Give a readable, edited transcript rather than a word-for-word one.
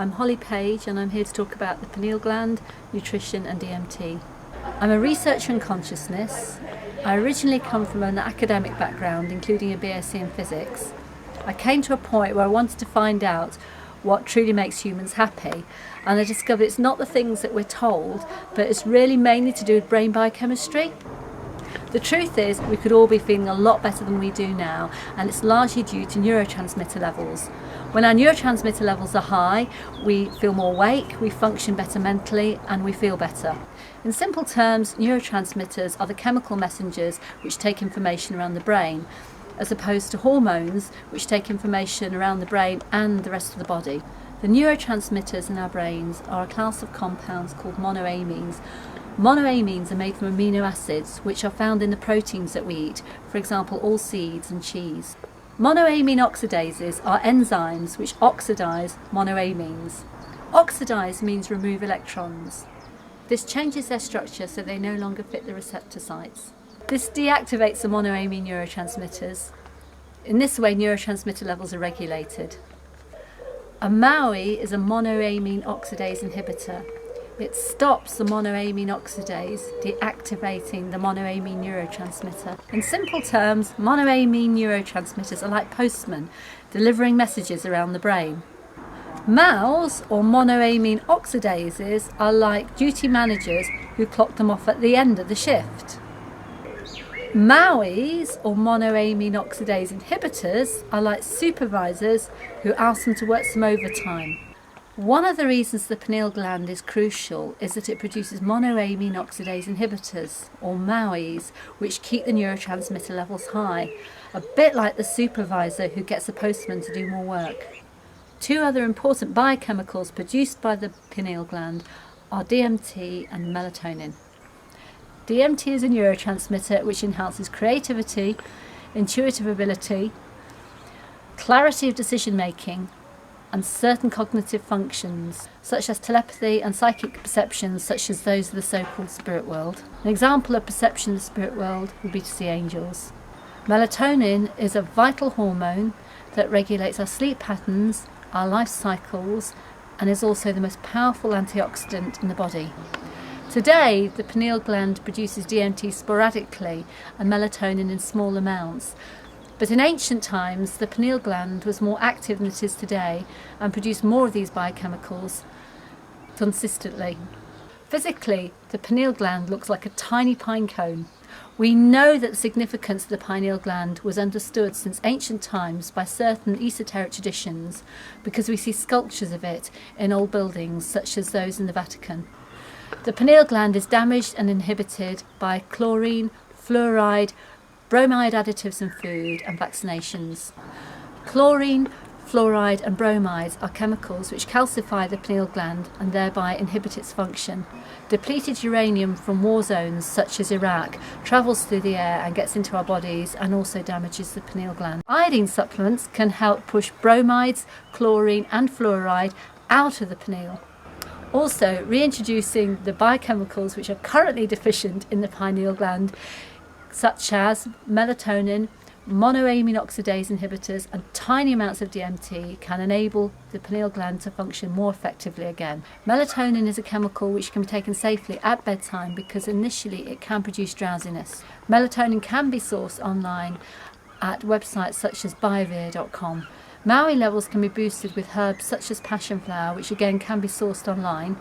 I'm Holly Paige and I'm here to talk about the pineal gland, nutrition and DMT. I'm a researcher in consciousness. I originally come from an academic background, including a BSc in physics. I came to a point where I wanted to find out what truly makes humans happy, and I discovered it's not the things that we're told, but it's really mainly to do with brain biochemistry. The truth is, we could all be feeling a lot better than we do now, and it's largely due to neurotransmitter levels. When our neurotransmitter levels are high, we feel more awake, we function better mentally, and we feel better. In simple terms, neurotransmitters are the chemical messengers which take information around the brain, as opposed to hormones which take information around the brain and the rest of the body. The neurotransmitters in our brains are a class of compounds called monoamines. Monoamines are made from amino acids which are found in the proteins that we eat, for example all seeds and cheese. Monoamine oxidases are enzymes which oxidize monoamines. Oxidize means remove electrons. This changes their structure so they no longer fit the receptor sites. This deactivates the monoamine neurotransmitters. In this way, neurotransmitter levels are regulated. A MOAI is a monoamine oxidase inhibitor. It stops the monoamine oxidase, deactivating the monoamine neurotransmitter. In simple terms, monoamine neurotransmitters are like postmen, delivering messages around the brain. MOAs, or monoamine oxidases, are like duty managers who clock them off at the end of the shift. MOAIs, or monoamine oxidase inhibitors, are like supervisors who ask them to work some overtime. One of the reasons the pineal gland is crucial is that it produces monoamine oxidase inhibitors, or MOAIs, which keep the neurotransmitter levels high, a bit like the supervisor who gets the postman to do more work. Two other important biochemicals produced by the pineal gland are DMT and melatonin. DMT is a neurotransmitter which enhances creativity, intuitive ability, clarity of decision making, and certain cognitive functions, such as telepathy and psychic perceptions, such as those of the so-called spirit world. An example of perception of the spirit world would be to see angels. Melatonin is a vital hormone that regulates our sleep patterns, our life cycles, and is also the most powerful antioxidant in the body. Today, the pineal gland produces DMT sporadically and melatonin in small amounts. But in ancient times, the pineal gland was more active than it is today and produced more of these biochemicals consistently. Physically, the pineal gland looks like a tiny pine cone. We know that the significance of the pineal gland was understood since ancient times by certain esoteric traditions because we see sculptures of it in old buildings such as those in the Vatican. The pineal gland is damaged and inhibited by chlorine, fluoride, bromide additives in food and vaccinations. Chlorine, fluoride and bromides are chemicals which calcify the pineal gland and thereby inhibit its function. Depleted uranium from war zones such as Iraq travels through the air and gets into our bodies and also damages the pineal gland. Iodine supplements can help push bromides, chlorine and fluoride out of the pineal. Also, reintroducing the biochemicals which are currently deficient in the pineal gland, such as melatonin, monoamine oxidase inhibitors and tiny amounts of DMT can enable the pineal gland to function more effectively again. Melatonin is a chemical which can be taken safely at bedtime because initially it can produce drowsiness. Melatonin can be sourced online at websites such as biovir.com. MOAI levels can be boosted with herbs such as passion flower, which again can be sourced online.